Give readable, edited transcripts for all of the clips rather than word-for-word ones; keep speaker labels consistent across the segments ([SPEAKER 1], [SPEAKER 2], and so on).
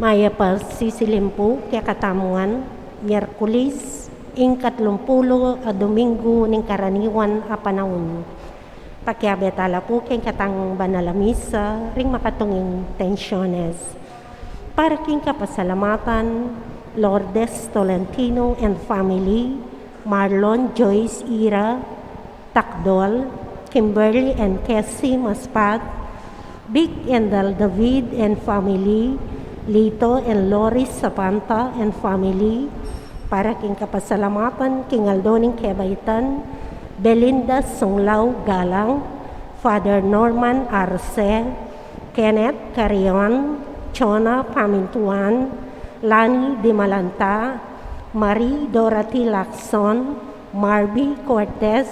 [SPEAKER 1] Maya pa sisilimpu kaya katamuan, Miyerkules, ing-30 a Domingo ning karaniwan a panahon. Pakiabetala po kay katang banalamisa ring makatunging tensyones. Para king kapasalamatan, Lourdes Tolentino and family, Marlon Joyce Ira, Takdol, Kimberly and Cassie Maspat, Vic and David and family, Lito and Loris Sapanta and family, para king kapasalamatan king Aldoning Kebaitan, Belinda Sunglaw Galang, Father Norman Arce, Kenneth Carion, Chona Pamintuan, Lani Di Malanta, Marie Dorothy Lacson, Marby Cortez,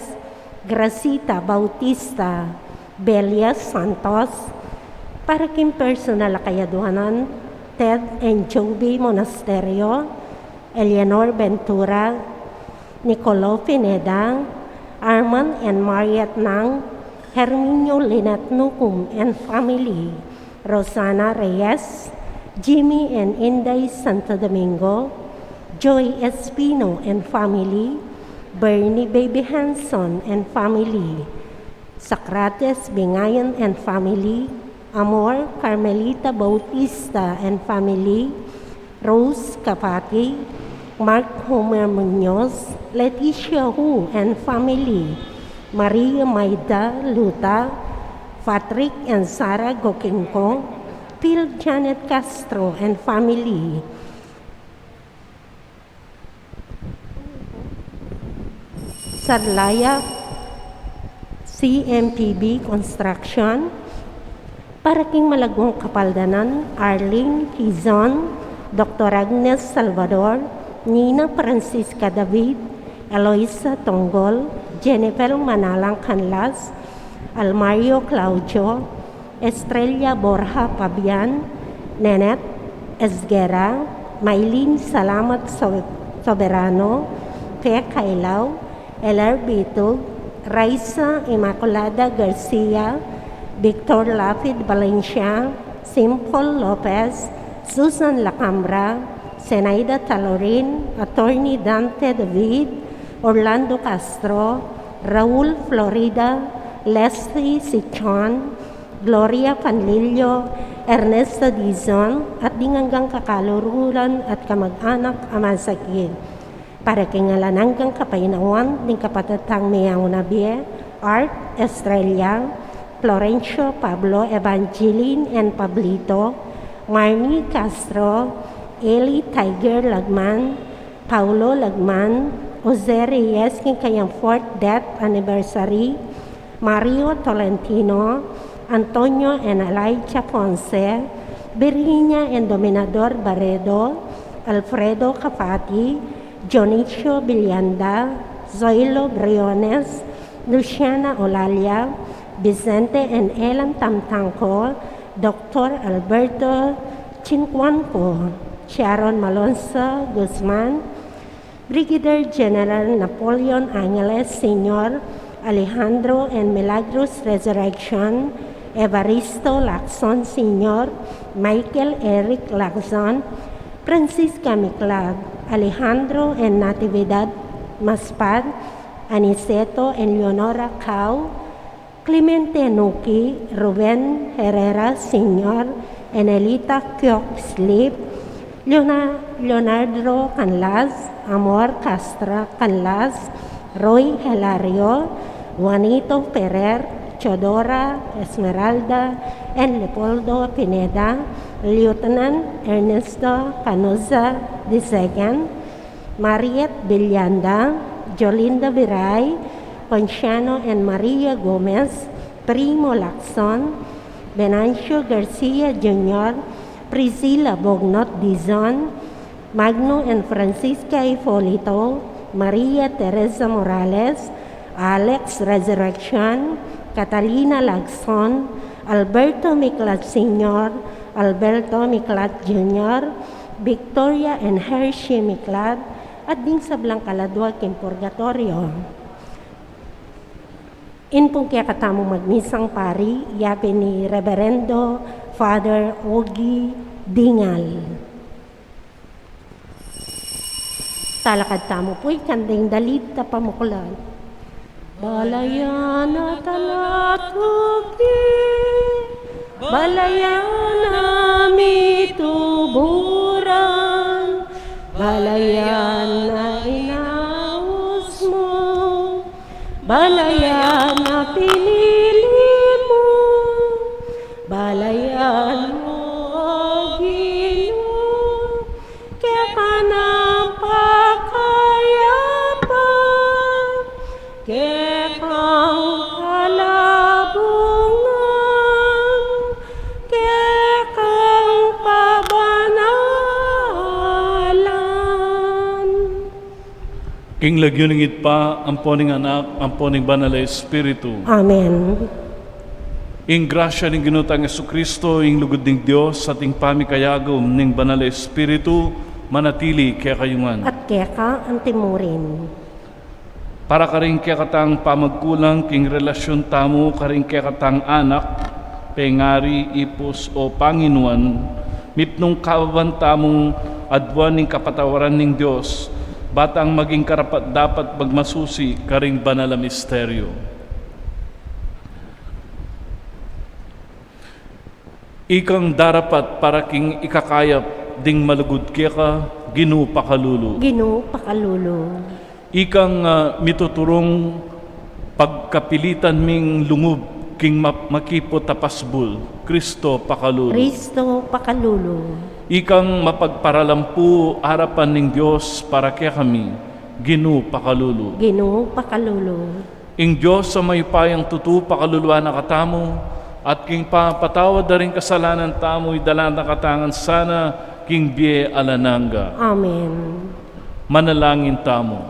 [SPEAKER 1] Gracita Bautista, Belia Santos, para king personal kayaduhanan, Ted and Joby Monasterio, Eleanor Ventura, Nicolo Pineda, Arman and Mariette Nang, Herminio Linat Nukum and family, Rosana Reyes, Jimmy and Inday Santo Domingo, Joy Espino and family, Bernie Baby Hanson and family, Socrates Bingayan and family, Amor Carmelita Bautista and family, Rose Kapati, Mark Homer Munoz, Leticia Hu and family, Maria Maida Luta, Patrick and Sarah Gokingko, Phil Janet Castro and family, Sarlaya CMPB Construction, para king Malagong Kapaldanan, Arling Quizon, Dr. Agnes Salvador, Nina Francisca David, Eloisa Tonggol, Jennifer Manalang Canlas, Almario Claudio, Estrella Borja Pabian, Nenet Esguera, Maylene Salamat Soberano, Pia Kailaw, Elar Bitog, Raisa Immaculada Garcia, Victor Lapid Valencia, Simple Lopez, Susan Lacambra, Zenaida Talorin, Attorney Dante David, Orlando Castro, Raul Florida, Leslie Sichon, Gloria Panlilio, Ernesto Dizon, at dinganggang kakalurulan at kamag-anak amasakit. Para kingalananggang kapainawan ng kapatatang Miyaw Nabie, Art Estrella, Florencio Pablo Evangeline and Pablito, Marnie Castro, Eli Tiger Lagman, Paulo Lagman, Jose Reyes king kayang 4th death anniversary, Mario Tolentino, Antonio and Elijah Ponce, Virginia and Dominador Barredo, Alfredo Capati, Jonicio Villanda, Zoilo Briones, Luciana Olalia, Vicente and Elan Tamtangco, Dr. Alberto Chinquanco, Sharon Malonzo Guzman, Brigadier General Napoleon Angeles Sr., Alejandro and Milagros Resurrection, Evaristo Lacson Sr., Michael Eric Lacson, Francisca Miclag, Alejandro and Natividad Maspad, Aniceto and Leonora Cao, Clemente Nuki, Ruben Herrera Sr., and Elita Kyok Slip, Leonardo Canlas, Amor Castra Canlas, Roy Hilario, Juanito Ferrer, Chodora Esmeralda, and Leopoldo Pineda, Lieutenant Ernesto Canosa II, Mariette Villanda, Jolinda Viray, Ponciano and Maria Gomez, Primo Lacson, Venancio Garcia Jr., Priscilla Bognot Dizon, Magno and Francisca Ipolito, Maria Teresa Morales, Alex Resurrection, Catalina Lagson, Alberto Miclat Sr., Alberto Miclat Jr., Victoria and Hershey Miclat, at din sa Blancaladua king Purgatorio. Inpong kaya katamo magmisang pari, yapi ni Reverendo Father Ogie dingal. Talakad tamo po'y kanding dalit ta pamuklan. Balayan at alatuki, balayan na mituburan, balayan na inaus mo, balayan na pinili mo, balayan mo, O Ginoo, kaya ka ng pakayapan, kaya kang kalabungan, kaya kang pabanalan.
[SPEAKER 2] King lagyuningit pa, amponing anak, amponing banal na Espiritu.
[SPEAKER 1] Amen.
[SPEAKER 2] Ing grasya ng ginutang Jesucristo, ing lugod ng Diyos, at ing pamikayagom ng banal na Espiritu, manatili kaya kayungan.
[SPEAKER 1] At kaya ka ang timurin.
[SPEAKER 2] Para ka rin kaya katang pamagkulang, king relasyon tamo, ka rin kaya katang anak, pengari, ipos o Panginuan, mipnong kawan tamong adwan ng kapatawaran ng Diyos, batang maging karapat dapat magmasusi, ka ring banal na misteryo. Ikang darapat para king ikakayap ding malugod kaya ka, Ginoo pakalulu.
[SPEAKER 1] Ginoo pakalulo.
[SPEAKER 2] Ikang mituturong pagkapilitan ming lungub king makipo tapasbul, Kristo pakalulu.
[SPEAKER 1] Kristo pakalulo.
[SPEAKER 2] Ikang mapagparalampu harapan ng Diyos para kaya kami, Ginoo pakalulu.
[SPEAKER 1] Ginoo pakalulo.
[SPEAKER 2] Ing Diyos sa may payang tutu pakaluluan na katamo, at king papatawad na rin kasalanan tamo'y dalan na katangan sana, king biye alananga.
[SPEAKER 1] Amen.
[SPEAKER 2] Manalangin tamo.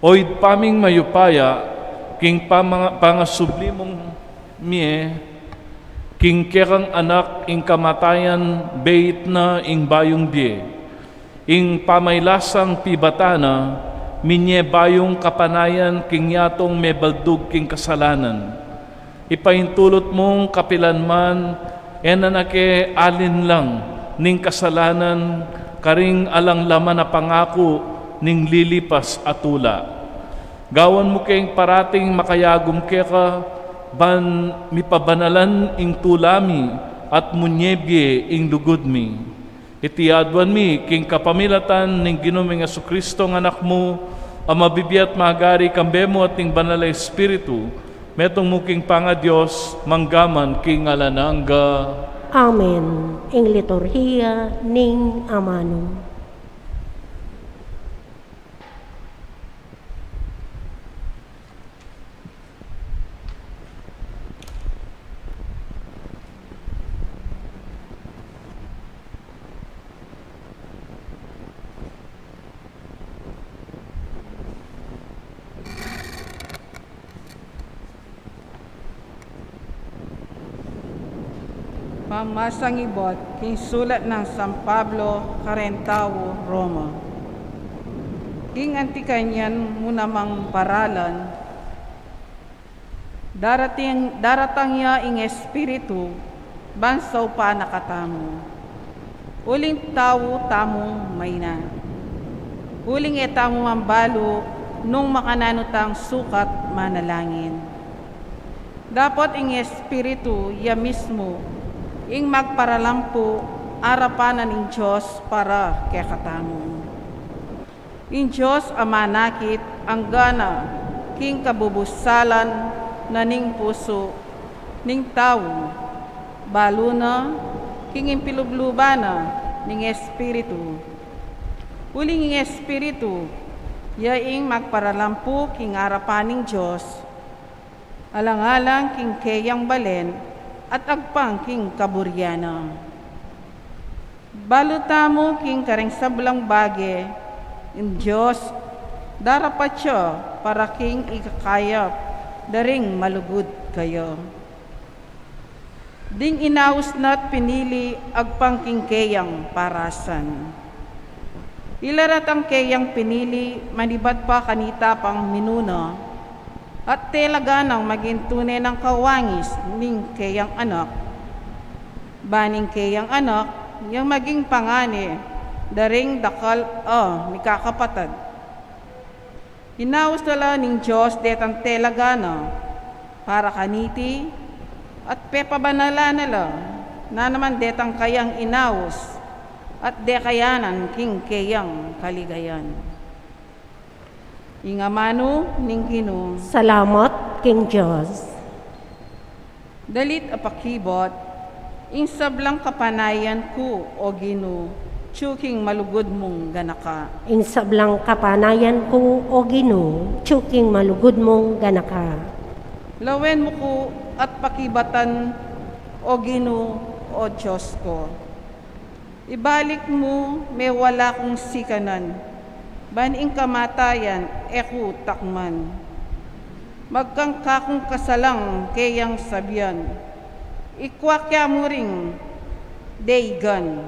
[SPEAKER 2] Oid paming mayupaya, king pangasublimong mie, king kerang anak ing kamatayan, beit na ing bayong die, ing pamaylasang pibatana, minye bayong kapanayan, king yatong mebaldug king kasalanan. Ipaintulot mong kapilanman, enanake alin lang, ning kasalanan, karing alang laman na pangako, ning lilipas atula. Gawan mo kayong parating makayagum keka, ban mipabanalan ing tulami, at munyebye ing lugod mi. Itiadwan mi, king kapamilatan ning Ginoong Jesucristo ng anak mo, ang mabibiyat magari kambemo at ning banal na Espiritu, metong muking panga Diyos, manggaman king alananga.
[SPEAKER 1] Amen. Ing liturhiya ning amano.
[SPEAKER 3] Pamasang ibot, king sulat ng San Pablo, Carentao, Roma. King antikanyan munamang paralan, daratang ya ing espiritu, bansaw pa nakatamo. Uling tao tamong mayna. Uling etamo mambalo, nung makananutang sukat manalangin. Dapat ing espiritu ya mismo, ing magparalampo arapanan ing Diyos para kaya katamo. Ing Diyos amanakit ang gana king kabubusalan na ning puso ning tao, balo na king impilublubana ning espiritu. Uling ing espiritu, yaing magparalampo king arapan ning Diyos, alang-alang king kayang balen, at agpang king kaburyana. Balutamo king kareng sablang bage, in Diyos, darapat siya para king ikakayap, daring malugod kayo. Ding inaus na't pinili, agpang king kayang parasan. Ilarat ang kayang pinili, manibat pa kanita pang minuna, at talaga nang maging tunay ng kawangis ning kayang anak. baning kayang anak, yang maging pangani, daring dakal ni kakapatad. Hinaus nala ning Diyos detang telagana, para kaniti, at pepabanala nila, na naman detang kayang inaus, at dekayanan king kayang kaligayan. Ingamano ning Ginoo,
[SPEAKER 1] Salamat, King Diyos.
[SPEAKER 3] dalit apakibot, insablang kapanayan ko, o Ginoo, tsuking malugod mong ganaka.
[SPEAKER 1] Insablang kapanayan ko, o Ginoo, tsuking malugod mong ganaka.
[SPEAKER 3] Lawen mo ko at pakibatan, o Ginoo, o Diyos ko. Ibalik mo, may wala kong sikanan, baning kamatayan, eku takman. Magkangkakong kasalang kayang sabyan, ikwakya mo ring daygan,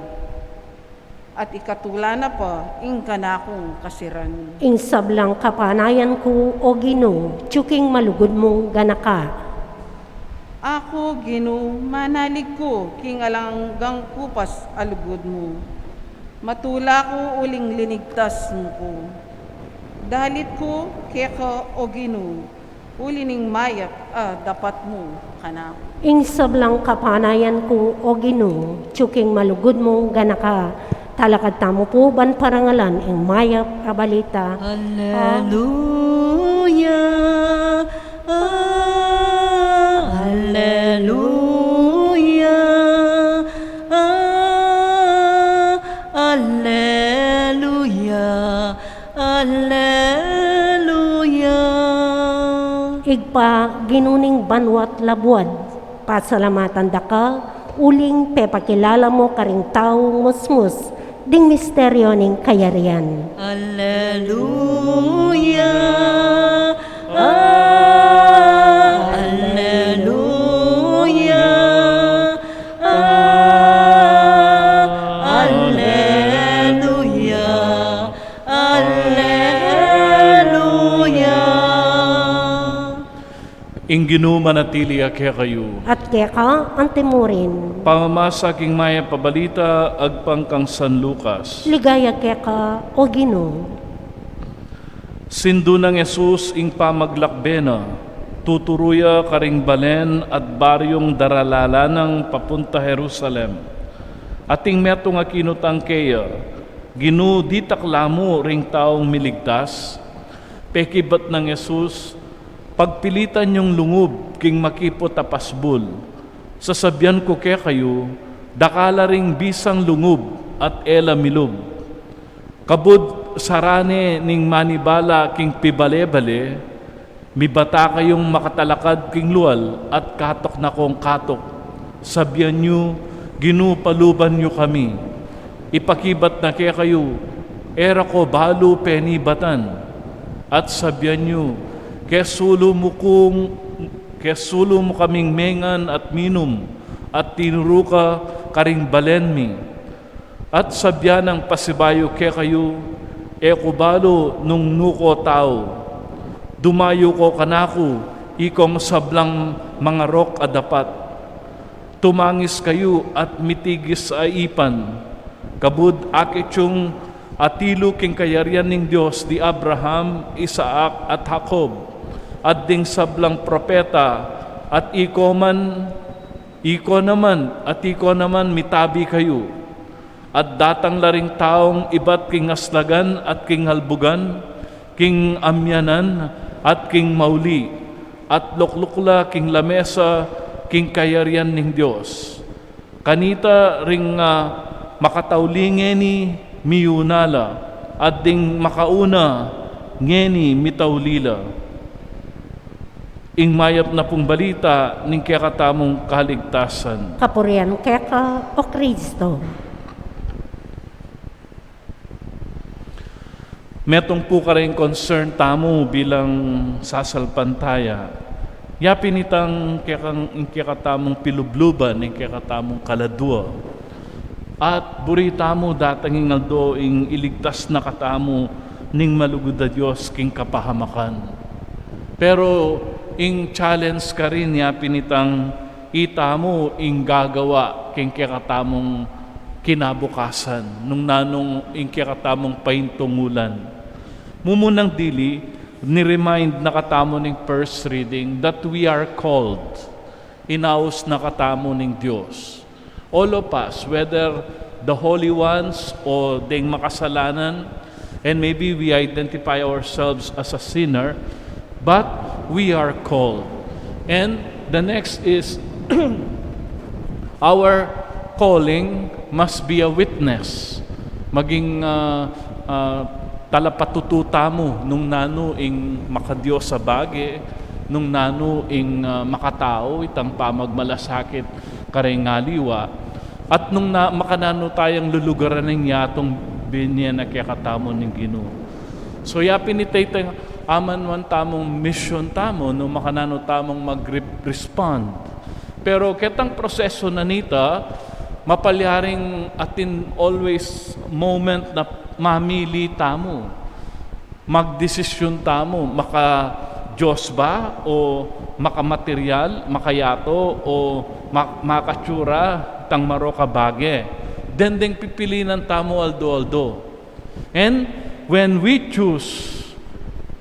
[SPEAKER 3] at ikatula na pa, ingkanakong kasiran.
[SPEAKER 1] Insablang kapanayan ko, o Ginoo, tsuking malugod mong ganaka.
[SPEAKER 3] Ako, Ginoo, manalig ko, king alanggang kupas alugod mo. Matula ko uling linigtas mo ko. Dalit ko, keka, o Ginoo, ulining mayat, dapat mo, kana.
[SPEAKER 1] Insablang kapanayan ko, o Ginoo, tsuking malugod mong ganaka. Talakad tamo po ban parangalan, ing mayap abalita.
[SPEAKER 4] Hallelujah, hallelujah, hallelujah, hallelujah.
[SPEAKER 1] Igpa ginuning banwat labuad, pasalamatan da ka, uling pepakilala mo karing taong musmus, ding misteryo ning kayarian.
[SPEAKER 4] Hallelujah, hallelujah, hallelujah, hallelujah.
[SPEAKER 2] Ing Ginoo manatili akya kayo.
[SPEAKER 1] At keka antemurin,
[SPEAKER 2] Pamamasa king maya pabalita agpang kang San Lucas.
[SPEAKER 1] ligaya keka, o Ginoo.
[SPEAKER 2] Sindu ng Jesus ing pamaglakbena, tuturuya karing balen at baryong daralalanang papunta Jerusalem. Ating meto nga kinutang keya, Ginoo di taklamo ring taong miligtas, pekibat ng Jesus, pagpilitan yung lungub king makipot apasbul. Sasabyan ko kaya kayo, dakala ring bisang lungub at ela milub. Kabud sarane ning manibala king pibale-bale, mibata kayong makatalakad king lual at katok na kong katok. Sabyan nyo, ginupaluban nyo kami. Ipakibat na kaya kayo, era ko balo penibatan. At sabyan nyo, kesulo mo kaming mengan at minum, at tinuruka karing balenmi. At sabyan ng pasibayo ke kayo, ekubalo nung nuko tao. Dumayo ko kanako, ikong sablang mga rok adapat. Tumangis kayo at mitigis sa ipan. Kabud akityong atilo king kayarian ning Dios di Abraham, Isaac at Jacob. At ding sablang propeta, at iko naman mitabi kayo. At datang laring taong iba't king aslagan at king halbugan, king amyanan at king mauli, at luklukla king lamesa, king kayarian ning Dios. Kanita ring makataulingeni miyunala, at ding makauna ngeni mitaulila. Ing mayap na pong balita ning kakatamong kaligtasan.
[SPEAKER 1] Kapurian keka, o Kristo.
[SPEAKER 2] Metong po ka rin concern tamo bilang sasalpantaya. Yapin itang kakatamong pilubluban, ing kakatamong kaladwa. At burita mo datang ingaldo ing iligtas na katamo ning malugod na Diyos king kapahamakan. Pero ing challenge ka rin yapin itang itamo ing gagawa king kakatamong kinabukasan, nung nanong ing kakatamong paintungulan. Mumunang dili, ni-remind na katamo ning first reading that we are called, inaus na katamo ning Diyos. All of us, whether the holy ones o ding makasalanan, and maybe we identify ourselves as a sinner, but we are called. And the next is, our calling must be a witness. Maging talapatututa mo nung nano ing makadiyos sa bagi, nung nano ing makatao, itang pamagmalasakit kareng ngaliwa, at nung makanano tayong lulugaran ng yatong binya na kayakatamo ng Ginoo. So yapin itay tayong aman man tamong mission tamo no makanano tamong mag-respond. Pero ketang proseso na nita, mapalyaring atin always moment na mamili tamo. Magdesisyon tamo, maka Diyos ba o makamaterial, makayato o makatsura tang maroka bage. Dendeng pipilinan tamo aldo-aldo. And when we choose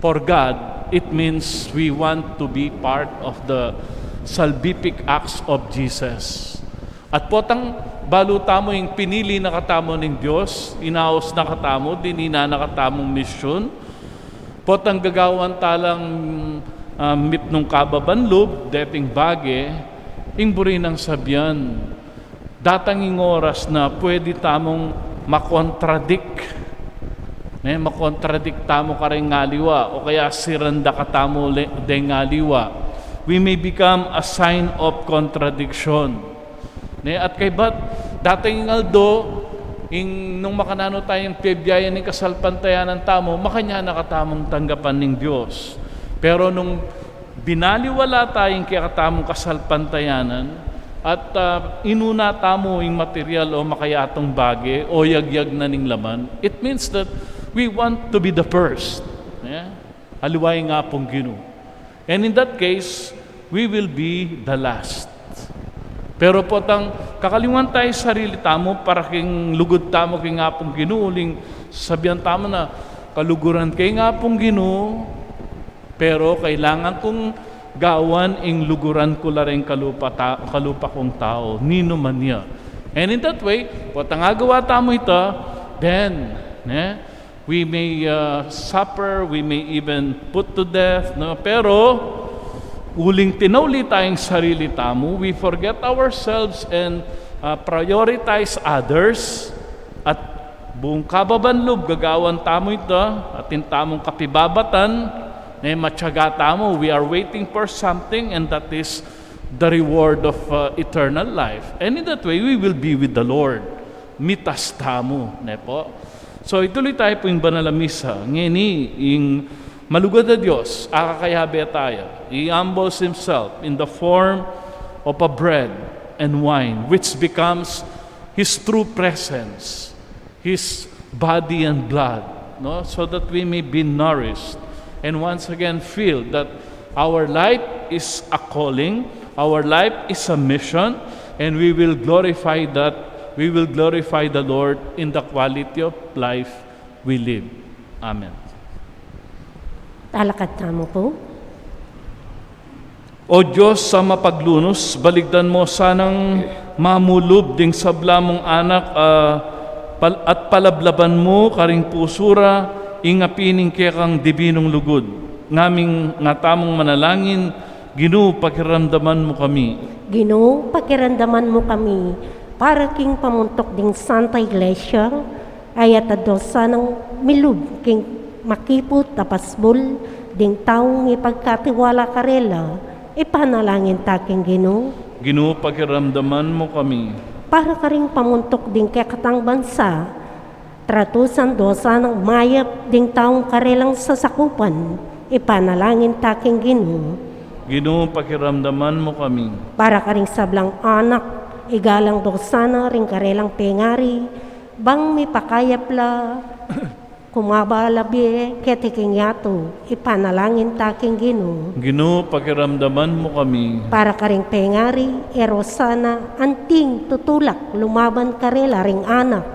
[SPEAKER 2] for God, it means we want to be part of the salvific acts of Jesus. At potang baluta mo yung pinili na katamo ng Diyos, inaos na katamo, dinina na katamong misyon, potang gagawan talang mit nung kababanlub, dating bage, ing buri ng sabyan, datanging oras na pwede tamong makontradik, makontradik tamo ka rin ngaliwa, o kaya siranda ka tamo den ngaliwa. We may become a sign of contradiction. At kay ba't dating aldo, nung makanano tayong pibyayan ng kasalpantayanan tamo, makanya nakatamong tanggapan ng Diyos. Pero nung binaliwala tayong kakatamong kasalpantayanan, at inuna tamo yung material o makayatong bage o yagyag na ning laman, it means that we want to be the first. Aliway nga pong Ginoo. And in that case, we will be the last. Pero potang kakaliwan tayo sarili tamo para king lugod tamo king nga pong Ginoo, uling sabihan tamo na kaluguran kay nga pong Ginoo, pero kailangan kong gawan ing luguran ko lareng kalupa kong tao, nino man niya. And in that way, potang agawa tamo ito, then we may suffer, we may even put to death, no? Pero uling tinawli tayong sarili tamo, we forget ourselves and prioritize others, at buong kababanlog gagawan tamo ito, atin tamong kapibabatan, na matyaga tamo, we are waiting for something, and that is the reward of eternal life. And in that way, we will be with the Lord. Mitas tamo, po. So ituloy tayo po yung banal na misa. Ngini, yung malugod na Diyos, akakayabe tayo. He humbles Himself in the form of a bread and wine, which becomes His true presence, His body and blood, no? So that we may be nourished and once again feel that our life is a calling, our life is a mission, and we will glorify the Lord in the quality of life we live. Amen.
[SPEAKER 1] Talakad tamo po.
[SPEAKER 2] O Diyos sa mapaglunos, baligdan mo sanang mamulub ding sabla mong anak at palablaban mo karing pusura ingapining kaya kang dibinong lugod. Ngaming ngatamong manalangin, Ginoo, pakiramdaman mo kami.
[SPEAKER 1] Ginoo, pakiramdaman mo kami, para king pamuntok ding Santa Iglesia, ay atadosa ng milub king makipot tapasbol, ding taong ipagkatiwala karela, ipanalangin taking Ginoo.
[SPEAKER 2] Ginoo, pakiramdaman mo kami.
[SPEAKER 1] Para ka ring pamuntok ding kakatang bansa, tratusan dosa ng mayap ding taong karelang sasakupan, ipanalangin taking Ginoo.
[SPEAKER 2] Ginoo, pakiramdaman mo kami.
[SPEAKER 1] Para ka ring sablang anak, igalang dosa na ring karelang pengari, bang may pakayapla, kumabalabi ketiking yato, ipanalangin taking Ginoo.
[SPEAKER 2] Ginoo, pakiramdaman mo kami.
[SPEAKER 1] Para karing pengari, erosana, anting tutulak, lumaban karela ring anak.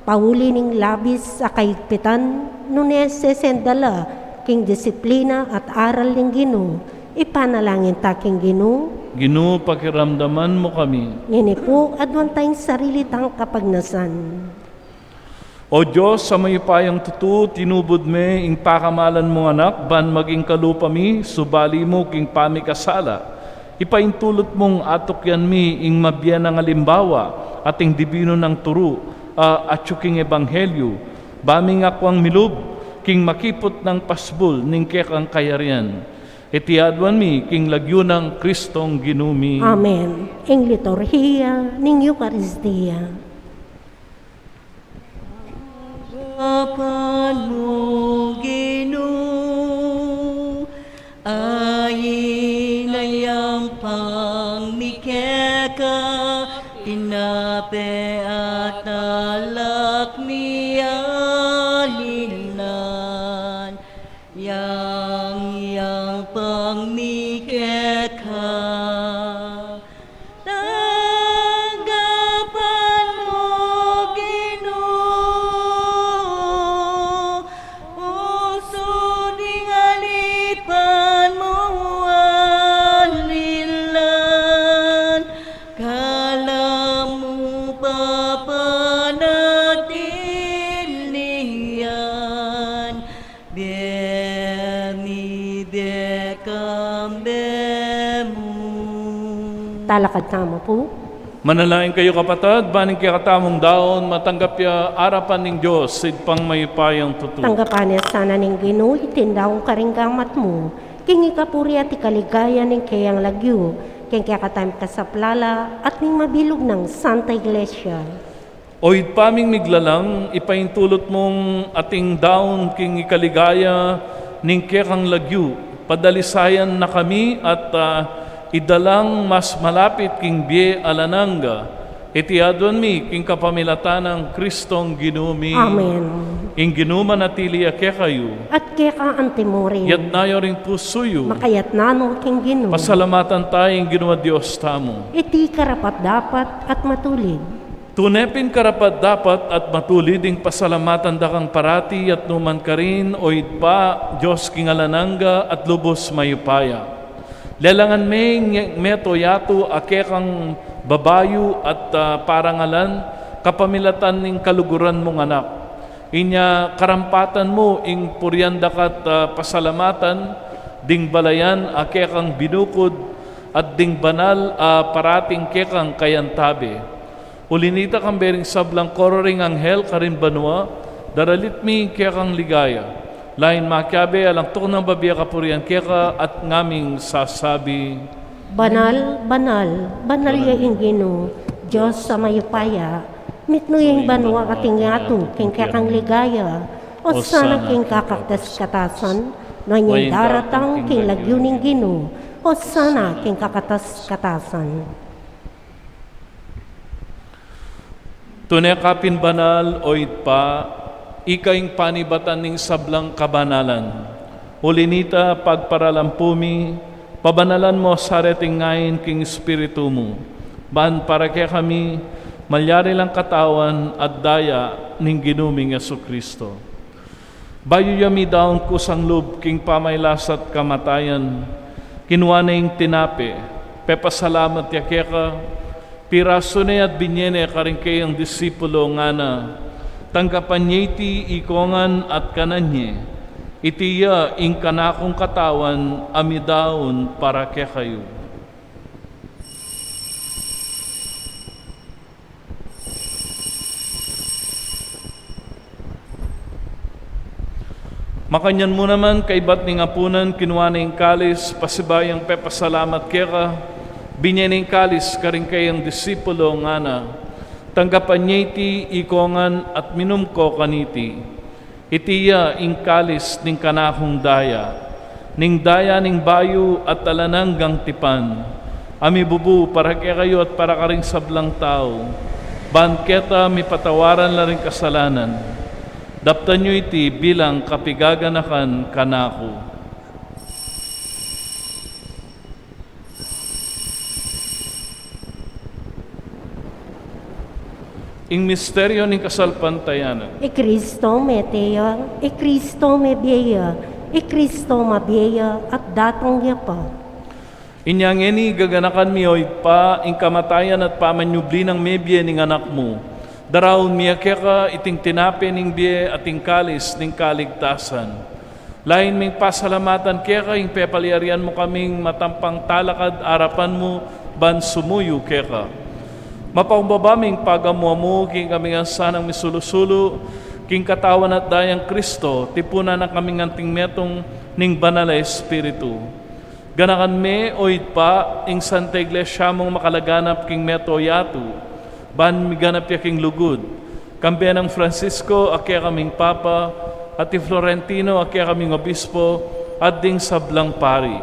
[SPEAKER 1] Pauli ning labis sa kaigpitan, nunes sesendala, king disiplina at aral ning Ginoo. Ipanalangin taking Ginoo.
[SPEAKER 2] Ginoo, pakiramdaman mo kami.
[SPEAKER 1] Ngini po, adwan tayong sarili tang kapagnasan.
[SPEAKER 2] O Diyos, sa mayupayang tutu, tinubod me, ing pakamalan mo anak, ban maging kalupa mi, subali mo, king pamikasala. Ipaintulot mong atok yan mi, ing mabyan ng alimbawa, ating dibino ng turu, at king ebanghelyo. Baming akwang milub, king makipot ng pasbul, ning kekang kayarian. Itiadwan mi, king lagyo ng Kristong ginumi.
[SPEAKER 1] Amen. Ing liturhiya ning Eucharistia.
[SPEAKER 4] Apan mo, Ginoo, ayin ayang pangmikeka, tinape at alak mi alinan, yang pangmikeka. Tanggapan mo, Ginoo, puso ding alipan mo alilan, kala mo papanatilian, bemi bekam bemu.
[SPEAKER 1] Talakad tama po.
[SPEAKER 2] Manalain kayo kapatid, baning kakatamong daon, matanggap ya arapan ng Diyos, sid pang mayupayang tutu.
[SPEAKER 1] Tanggapan niya sana ning Ginoo, itindawong karinggamat mo. King ikapuri at ikaligaya ning kayang lagyo, king kakatayim kasaplala at ning mabilog ng Santa Iglesia.
[SPEAKER 2] Oid paming miglalang, ipaintulot mong ating daon, king ikaligaya, ning kekang lagyo. Padalisayan na kami at idalang mas malapit king bie alananga. Itiadwan mi, king kapamilatan ng Kristong ginumi.
[SPEAKER 1] Amen.
[SPEAKER 2] Ing ginuma natili ake kayo.
[SPEAKER 1] At kaya ka antimurin,
[SPEAKER 2] Yat nayo ring pusuyo.
[SPEAKER 1] makayat nano king Ginoo.
[SPEAKER 2] Pasalamatan tayo ing ginawa Diyos tamo.
[SPEAKER 1] Iti karapat dapat at matulid.
[SPEAKER 2] Tunepin karapat dapat at matulid ing pasalamatan dakang parati at numan ka rin oid pa Diyos kingalananga at lubos mayupaya. Lelangan may meto yato ake kang babayo at parangalan kapamilatan ning kaluguran mong anak. Inya karampatan mo ing puryandakat pasalamatan ding balayan ake kang binukod at ding banal parating kekang kayantabe. Ulinita kang bering sablang kororing anghel karin banwa, daralit mi kekang ligaya. Lain makyabe alang tok ng babiya kapurian keka at ngaming sasabi,
[SPEAKER 1] Banal, banal, banal ya ing Ginoo, Diyos sa mayupaya, mitno yung banwa kating yato, king kakang ligaya, o sana king kakaktas katasan, no yung daratang king lagyuning Ginoo, o sana king kakatas katasan.
[SPEAKER 2] Tunekapin banal oid pa, ikaing panibatan ning sablang kabanalan. Ulinita pagparalampumi, pabanalan mo sareting ngayon king espiritu mo. Ban para kaya kami, malyari lang katawan at daya ning ginuming Jesucristo. Bayo yami daon ko sang lub king pamaylasat kamatayan, kinuha na yung tinape, pepasalamat ya keka, piraso na at binyene karing kayang disipulo nga na, tanggapan niya iti ikongan at kananye, itiya ing kanakong katawan amidaon para kaya kayo. Makanyan mo naman kay bat ning apunan kinuha na yung kalis, pasibayang pepasalamat keka, binyaning kalis karing kayang disipulo nga na, tanggapan niya iti ikongan at minum ko kaniti. Itiya ing kalis ning kanakong daya, ning bayo at talananggang tipan. Ami bubu para kaya kayo at para karing sablang tao. Banketa mi patawaran la ring kasalanan. Daptan nyo iti bilang kapigaganakan kanako. Ing misteryo ng kasalpantayanan,
[SPEAKER 1] E Kristo meteo, e Kristo mebeya, e Kristo mabeya at datang niya pa.
[SPEAKER 2] inyang eni gaganakan mi oy pa ing kamatayan at pamanyubli ng mebye ning anak mo. Daraon miyakya ka iting tinape ning biye at ing kalis ning kaligtasan. Lain ming pasalamatan kaya ka ing pepaliarian mo kaming matampang talakad arapan mo ban sumuyo kaya ka. Mapaumbabaming pagamuamu king kaming sanang misulusulo king katawan at dayang Kristo tipunan na kaming anting metong ning banal na Espiritu. Ganakan me oid pa ing Santa Iglesia mong makalaganap king meto yatu ban miganap ya king lugod. Kambiyan ng Francisco akya kaming Papa at ti Florentino akya kaming Obispo at ding sablang pari.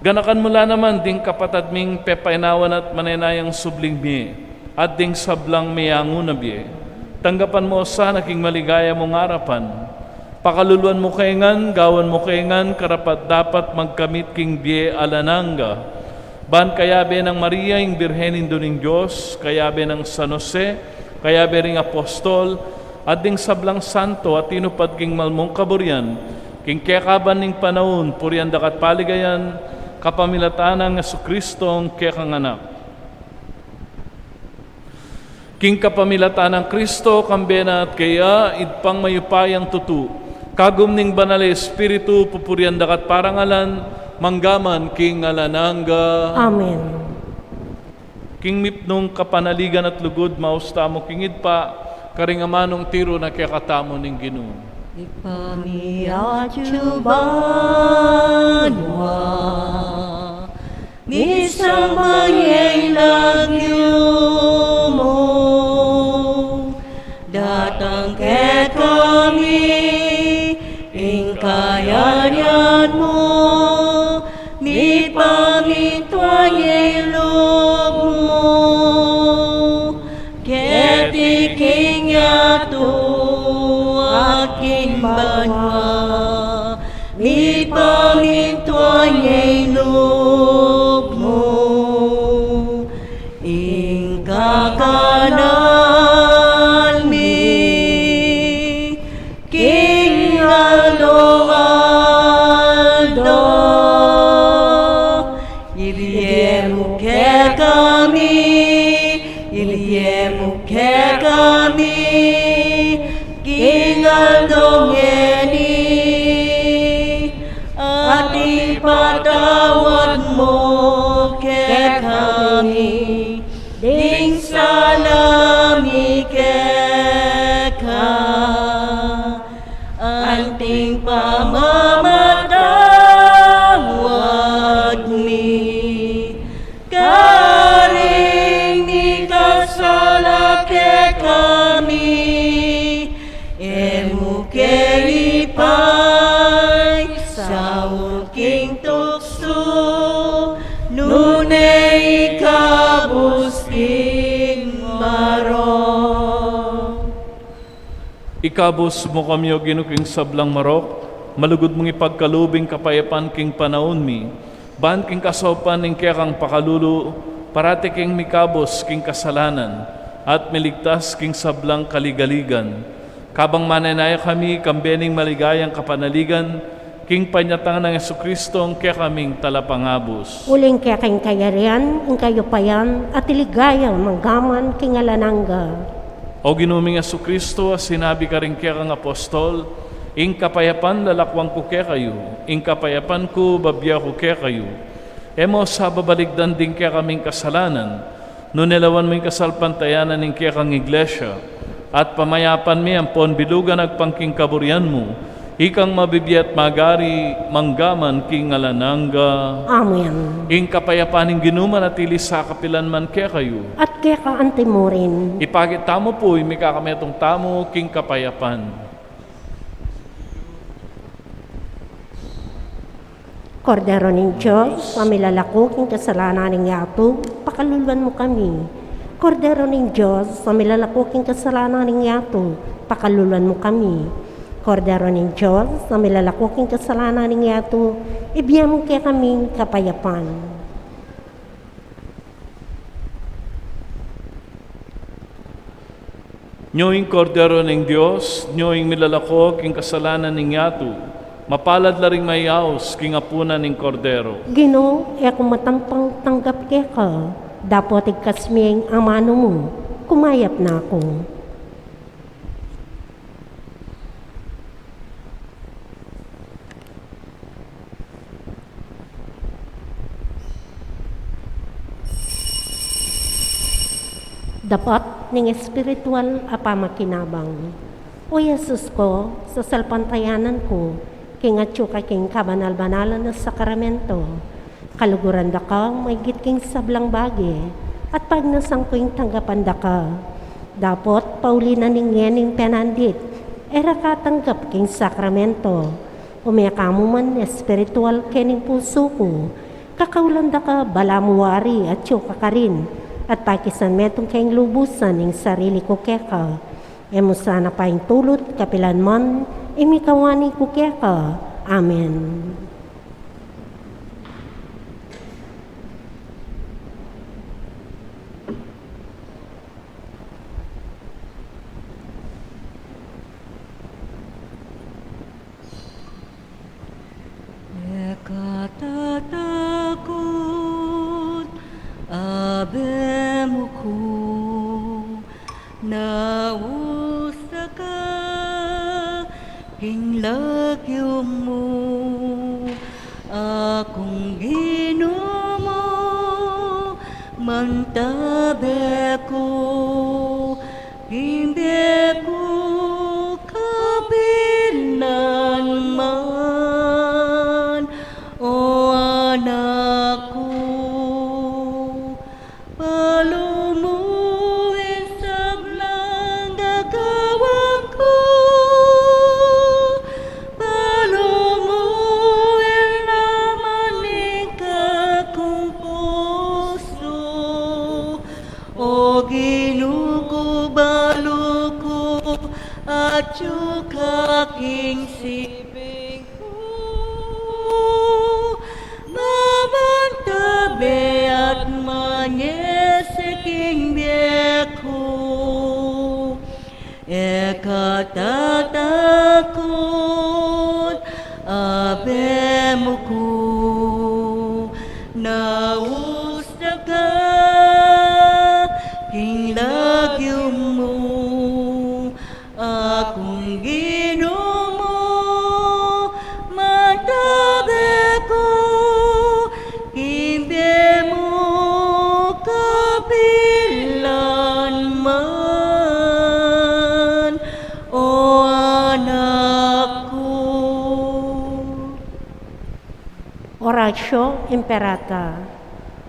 [SPEAKER 2] Ganakan mula naman ding kapatad ming pepainawan at manenayang subling mi at ding sablang miyango na biye. Tanggapan mo sa naking maligaya mong harapan. Pakaluluan mo kaingan, gawan mo kaingan, karapat dapat magkamit king biye alananga. Ban kayabe ng Maria ing Birhenin doning Diyos, kayabe ng San Jose, kayabe ring Apostol, at ding sablang santo at tinupad king malmong kaburyan, king kekaban ning panahon, purian dakat paligayan, kapamilatan ng Jesucristong kekang anak. King kapamilatan ng Kristo, kambena at kaya, idpang mayupayang tutu. Kagum ning banal Espiritu, pupurian dakat parangalan, manggaman king alananga.
[SPEAKER 1] Amen.
[SPEAKER 2] King mipnong kapanaligan at lugod, maustamo kingid pa, karingamanong tiro na kekatamo ning Ginoo.
[SPEAKER 4] Ipamiyachubanwa Misang mangyayagyo mo Datang ket kami Ing kayanyan mo Mi pamituanyay loob mo Ket iking yato aking banwa Mi pamituanyay loob mo Ing kakanal mi King Aldo Iliemu ke kami Iliemu ke kami King Aldo ngeni At ipatawad mo ke kami Ding salami ke ka Anting pamamatawad mi Karing ni kasala ke kami Emu ke ipay sa uking tukso Nunay kabusking marong
[SPEAKER 2] Ikabos mo kami o ginuking sablang marok, malugod mong ipagkalubing kapayapan king panahon mi, ban king kasopan ning kekang pakalulu, parati king mikabos king kasalanan, at miligtas king sablang kaligaligan. Kabang mananaya kami, kambening maligayang kapanaligan, king panyatang ng Jesucristo ang kekaming talapangabos.
[SPEAKER 1] Uling kaya kayong kayarian, ang kayupayan, at iligayang manggaman king alananga.
[SPEAKER 2] O ginuming Jesucristo, sinabi ka rin kaya kang apostol, ing kapayapan lalakwang ko kaya kayo, ing kapayapan ko babya ko kaya kayo. Emo sa babaligdan din kaya kaming kasalanan, nunilawan mo yung kasalpantayanan ng kaya kang iglesia, at pamayapan mi ang ponbilugan agpangking kaburyan mo, ikang mabibiyat magari manggaman king alananga.
[SPEAKER 1] Amen.
[SPEAKER 2] Ing kapayapaning ginuman at ilis sa kapilan man kaya kayo.
[SPEAKER 1] At kaya ka antimorin.
[SPEAKER 2] Ipagit tamo po, may kakametong tamo king kapayapan.
[SPEAKER 1] Kordero ng Diyos, pamilalako king kasalanan ng yato, pakaluluan mo kami. Kordero ng Diyos, pamilalako king kasalanan ng yato, pakaluluan mo kami. Kordero ng Diyos, na milalakoking kasalanan ng yato, ibigyan mo kaya kaming kapayapan.
[SPEAKER 2] Nyoing kordero ng Diyos, nyoing milalakok ing kasalanan ng yato, mapalad la ring mayaos king apunan ng kordero.
[SPEAKER 1] Ginoo, kung matampang tanggap kaya ka, dapat ikasmiyeng amano mo, kumayap na ako. Dapat ning espiritual apamakinabang. O Jesus ko, sa salpantayanan ko, kingatyo ka king kabanal-banalan na sakramento, kaluguran da ka, may king sablang bagi, at pag nasang ko yung tanggapan da ka, dapat paulinan ning yening penandit, era ka tanggap king sakramento, umiyaka mo man espiritual kening puso ko, kakaulan da ka balamuwari at tyo ka rin, at pakisan metong kayong lubusan ng sarili ko keka. Emo sana pa yung tulot, kapilan man, imikawani ko keka. Amen.
[SPEAKER 4] Ekatatakot, abemuku, nausa ka, king lagyo mo, akong Ginoo, mantabe ko, hindi ko kabilan man, o anak ko, palumuhin sablang gagawin ko, palumuhin naman ikakong puso, o Ginoo balo ko, at yung kaking siping ko, mamantabi at manyesiking biyeko, ekatatakot, abemuku, nausta ka, king lagyo mo, akong Ginoo, matabi ko, hindi mo kabilan man, o anak ko.
[SPEAKER 1] Oratio Imperata.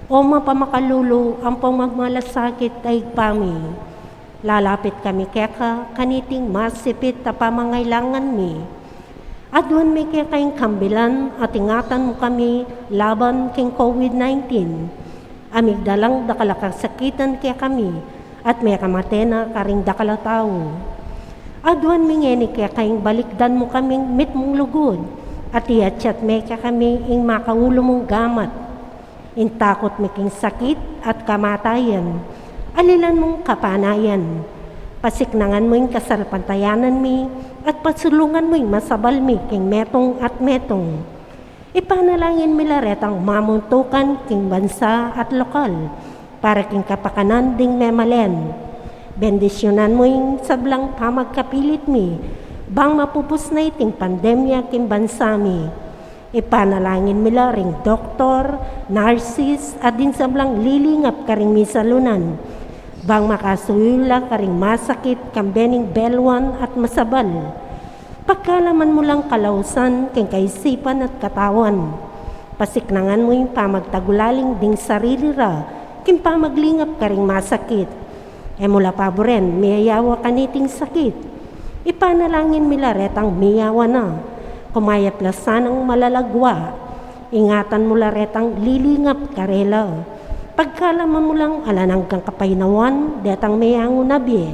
[SPEAKER 1] O mapamakalulu ang pamagmalasakit ay pami. Lalapit kami keka kaniting masipit ta pamangailangan mi. Adwan mi keka yung kambilan at ingatan mo kami laban king COVID-19. Amigdalang dakalakasakitan kaya kami at may kamatena karing dakalataw. Adwan mi ngeni kaya kayong balikdan mo kaming mit mong lugod at iatsyat me kaya kami ing makaulo mong gamat. Intakot mi king sakit at kamatayan. Alilan mong kapanayan, pasiknangan mo yung kasalpantayanan mi, at pasulungan mo yung masabal mi king metong at metong. Ipanalangin milaret ang mamuntukan king bansa at lokal, para king kapakanan ding memalen. Bendisyonan mo yung sablang pamagkapilit mi, bang mapupus na iting pandemya king bansa mi. Ipanalangin mila ring doktor, nurses, at din sablang lilingap karing misalunan, bang makasuyula karing masakit, kambening belwan at masabal. Pagkalaman mo lang kalausan, king kaisipan at katawan. Pasiknangan mo yung pamagtagulaling ding sarili ra, king pamaglingap karing masakit. E mula paboren, miyayawa kaniting sakit. Ipanalangin mila retang miyawa na, kumayaplasan ang malalagwa. Ingatan mo la retang lilingap karela. Pagkalaman mo lang alanang kang kapaynawan, detang mayango nabi.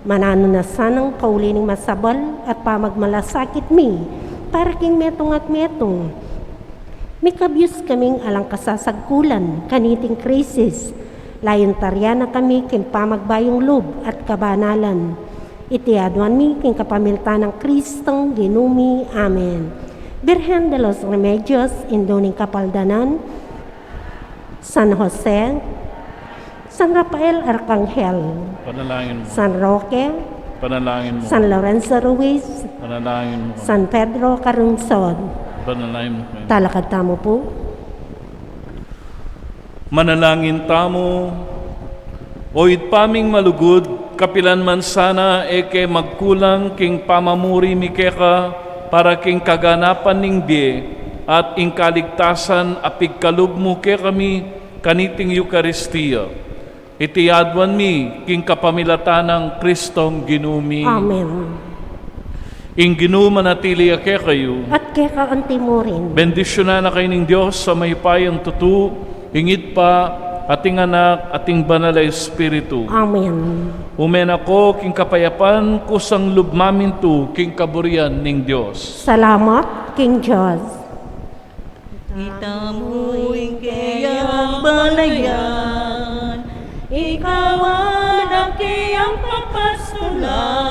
[SPEAKER 1] Manano na sanang kaulining masabal at pamagmalasakit mi, para king metong at metong. Mikabyus kaming alang kasasagkulan, kaniting krisis. Layon taryana kami king pamagbayong loob at kabanalan. Itiadwan mi king kapamilta ng Kristong ginumi. Amen. Birhen de los Remedios, Indoning Kapaldanan, San Jose, San Rafael Arcangel,
[SPEAKER 2] Panalangin mo.
[SPEAKER 1] San Roque,
[SPEAKER 2] Panalangin mo.
[SPEAKER 1] San Lorenzo Ruiz,
[SPEAKER 2] Panalangin mo.
[SPEAKER 1] San Pedro Carunzon.
[SPEAKER 2] Panalangin mo.
[SPEAKER 1] Talakad tamo po.
[SPEAKER 2] Manalangin tamo, oid paming malugod, kapilan man sana eke magkulang king pamamuri mi keka, para king kaganapan ning biye, at ing kaligtasan apig kalugmo ke kami kaniting Eucharistia. Itiadwan mi king kapamilatan ng Kristong ginumi.
[SPEAKER 1] Amen.
[SPEAKER 2] Ing ginuma natili ake kayo,
[SPEAKER 1] At kaya ang timurin.
[SPEAKER 2] bendisyonan na kayo ng Diyos sa may payang tutu, ingit pa, ating anak, ating banal na Espiritu.
[SPEAKER 1] Amen.
[SPEAKER 2] Umen ako, king kapayapan, kusang lubmamintu, king kaburian ning Diyos.
[SPEAKER 1] Salamat, King Diyos.
[SPEAKER 4] Kita mo'y kayang balayan, ikaw ang kayang papastulan.